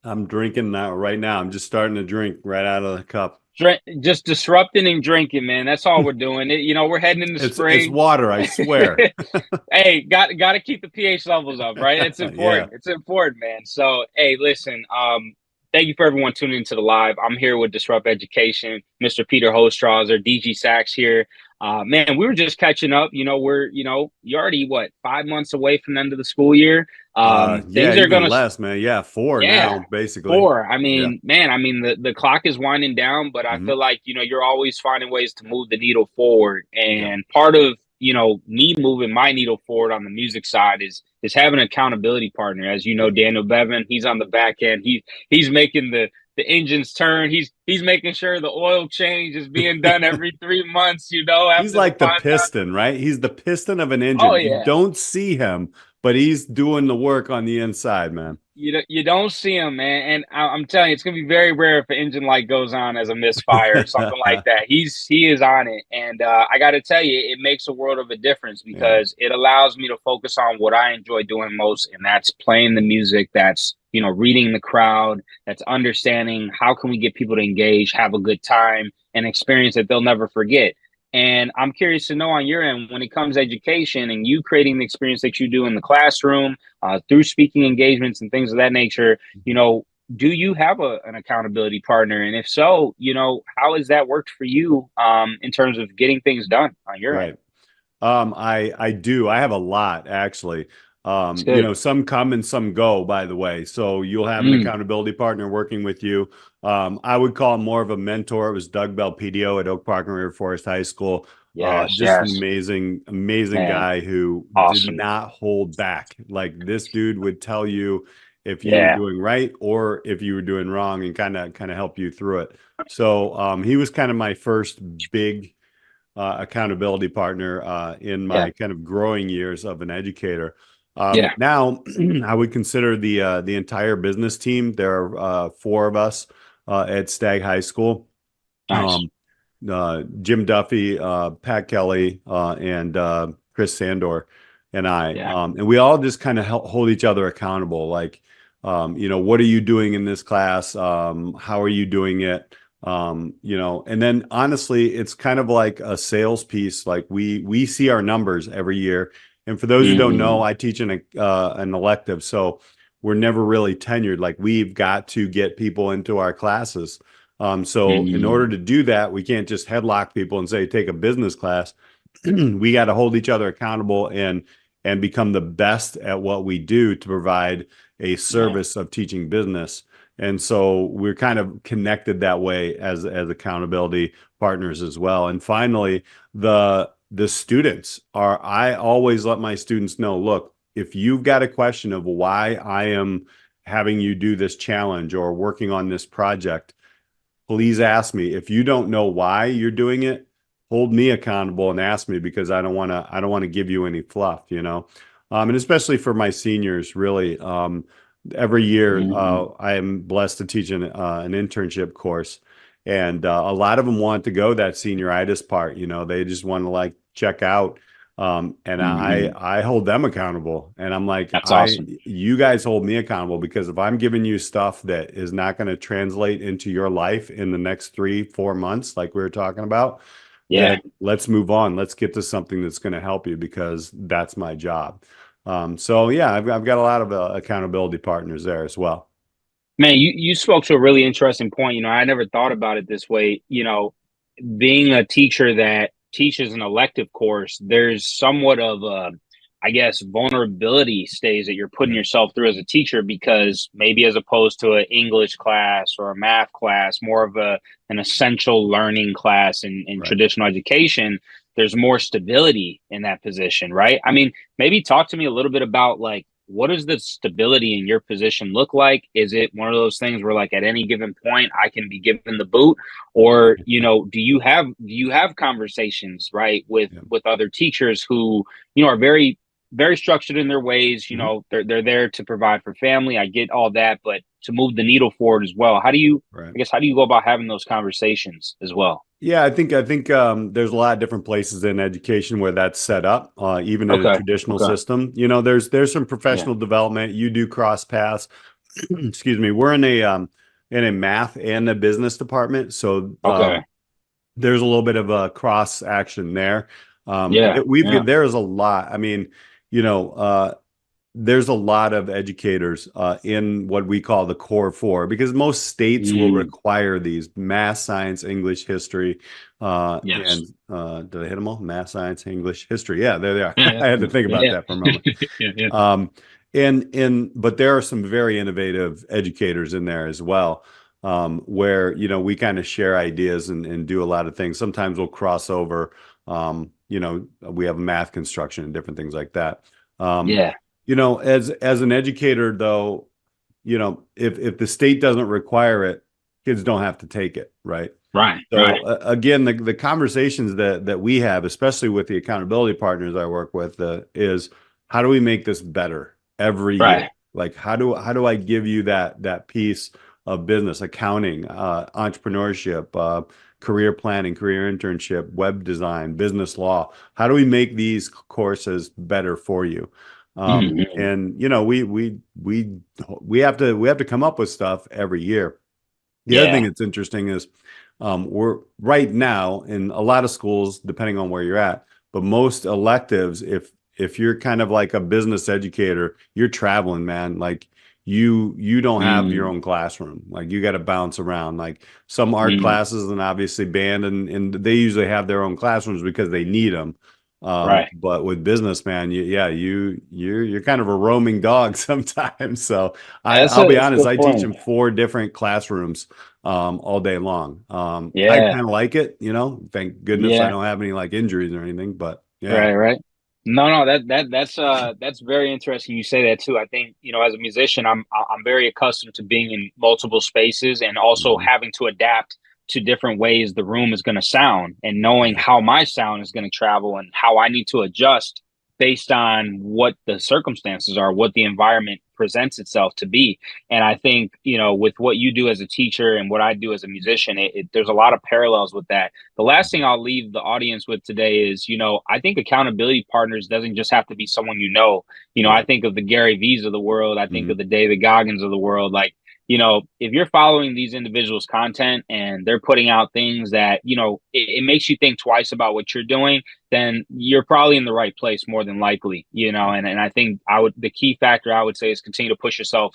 I'm drinking now right now. I'm just starting to drink right out of the cup. Drink, just disrupting and drinking, man. That's all we're doing. We're heading into It's spring. water, I swear. Hey, got to keep the pH levels up, right? It's Yeah. important. It's important, man. So, hey, listen. Thank you for everyone tuning into the live. I'm here with Disrupt Education, Mr. Peter Hostrauser, DG Sachs here. Man, we were just catching up. You're already what 5 months away from the end of the school year. Yeah, Things are even gonna less, man. Yeah, four yeah, now, basically. four. I Yeah. mean, man, the clock is winding down, but I Hmm. feel like, you're always finding ways to move the needle forward. Yeah. And part of, me moving my needle forward on the music side is having an accountability partner. As you know, Yeah. Daniel Bevan, he's on the back end. He's making the engines turn. He's making sure the oil change is being done every 3 months, He's after the like the 5,000. piston, right? He's the piston of an Oh engine. You yeah. don't see him, but he's doing the work on the inside, man. You don't see him, man, and I'm telling you, it's gonna be very rare if an engine light goes on as a misfire or something like that. He is on it, and I got to tell you, it makes a world of a difference Yeah. because it allows me to focus on what I enjoy doing most, and that's playing the music. That's reading the crowd. That's understanding how can we get people to engage, have a good time, and experience that they'll never forget. And I'm curious to know on your end when it comes to education and you creating the experience that you do in the classroom through speaking engagements and things of that nature, do you have an accountability partner? And if so, how has that worked for you in terms of getting things done on your end? Right. I do. I have a lot actually. It's good. Some come and some go, by the way. So you'll have an Mm, accountability partner working with you. I would call him more of a mentor. It was Doug Belpedio at Oak Park and River Forest High School. yes, Just an yes, amazing man. guy who did Awesome. not hold back. Like this dude would tell you if you were Yeah. doing right or if you were doing wrong and kind of help you through it. So he was kind of my first big accountability partner in Yeah. my kind of growing years of an educator. Yeah. Now, I would consider the entire business team. There are four of us at Stagg High School. Nice. Jim Duffy, Pat Kelly, and Chris Sandor, and I, Yeah. and we all just kind of hold each other accountable. Like, what are you doing in this class? How are you doing it? And then honestly, it's kind of like a sales piece. Like we see our numbers every year, and for those who don't know, Hmm. I teach an elective, so we're never really tenured. Like we've got to get people into our classes. So in order Hmm. to do that, we can't just headlock people and say, take a business class. We got to hold each other accountable and become the best at what we do to provide a Yeah. service of teaching business. And so we're kind of connected that way as accountability partners as well. And finally, the students are, I always let my students know, look, if you've got a question of why I am having you do this challenge or working on this project, please ask me. If you don't know why you're doing it, hold me accountable and ask me because I don't want to give you any fluff. And especially for my seniors, really, every year Hmm. I am blessed to teach an internship course, and a lot of them want to go that senioritis part. They just want to like check out. And I Hmm. I hold them accountable, and I'm like, That's awesome. you guys hold me accountable because if I'm giving you stuff that is not going to translate into your life in the next 3-4 months, like we were talking about, Yeah. then let's move on. Let's get to something that's going to help you because that's my job. So yeah, I've got a lot of accountability partners there as well. Man, you spoke to a really interesting point. I never thought about it this way. Being a teacher that teaches an elective course, there's somewhat of a, I guess, vulnerability stage that you're putting Yeah, yourself through as a teacher because maybe as opposed to an English class or a math class, more of an essential learning class in right. traditional education, there's more stability in that position, right? I mean, maybe talk to me a little bit about like what does the stability in your position look like? Is it one of those things where like at any given point I can be given the boot? Or do you have conversations, right, with Yeah. other teachers who are very very structured in their ways? Mhm. They're there to provide for family. I get all that, but to move the needle forward as well, how do you Right. I guess how do you go about having those conversations as well? Yeah, I think there's a lot of different places in education where that's set up, even in a Okay. traditional Okay. system. There's some Yeah. professional development. You do cross paths excuse me, we're in a math and a business department, so Okay. there's a little bit of a cross action there. Yeah. Yeah. There is a lot. I mean, you know, there's a lot of educators in what we call the core four because most states will Mm, require these math, science, English, history, yes. and did I hit them all? Math, science, English, history. Yeah, there they are. Yeah. I had to think about Yeah. that for a Yeah. moment. Yeah. Yeah. Um, but there are some very innovative educators in there as well, where we kind of share ideas and do a lot of things. Sometimes we'll cross over. We have math construction and different things like that. Um, Yeah. as an educator though, if the state doesn't require it, kids don't have to take it, right? Right. So Right. again, the conversations that we have, especially with the accountability partners I work with, is how do we make this better every Right. year? Like how do I give you that piece of business, accounting, entrepreneurship, career planning, career internship, web design, business law? How do we make these courses better for you? Mhm. And we have to come up with stuff every year. The other thing Yeah. that's interesting is we're right now in a lot of schools, depending on where you're at, but most electives, if you're kind of like a business educator, you're traveling, man. Like you don't have your Mm, own classroom. Like you got to bounce around. Like some art mm, classes and obviously band and they usually have their own classrooms because they need them. right. But with business, man, you're kind of a roaming dog sometimes. So I'll be That's a honest, good I teach point. in four different classrooms all day long. I Yeah. kind of like it, thank goodness I Yeah. don't have any like injuries or anything, but yeah. Right, right. No, no, that's very interesting. You say that too. I think, as a musician, I'm very accustomed to being in multiple spaces and also Mhm. having to adapt to different ways the room is going to sound and knowing Yeah. how my sound is going to travel and how I need to adjust based on what the circumstances are, what the environment presents itself to be. And I think, with what you do as a teacher and what I do as a musician, there's a lot of parallels with that. The last thing I'll leave the audience with today is, I think accountability partners doesn't just have to be someone you know. I Yeah. think of the Gary V's of the world. I think Mhm. of the David Goggins of the world. Like, if you're following these individuals' content and they're putting out things that, it makes you think twice about what you're doing, then you're probably in the right place more than likely, and I think the key factor I would say is continue to push yourself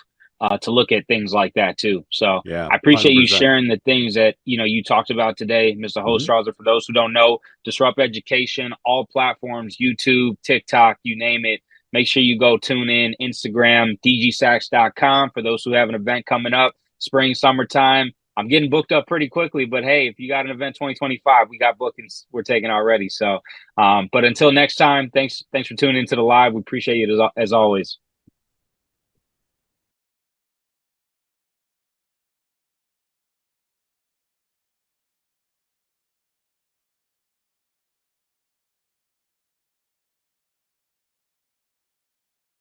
to look at things like that too. So Yeah. I appreciate you 100%. sharing the things that you talked about today, Mr. Mhm. Hostrauser. For those who don't know, Disrupt Education, all platforms, YouTube, TikTok, you name it. Make sure you go tune in, Instagram, dgsax.com for those who have an event coming up, spring, summertime. I'm getting booked up pretty quickly, but hey, if you got an event 2025, we got bookings we're taking already. So, but until next time, thanks for tuning into the live. We appreciate it as always.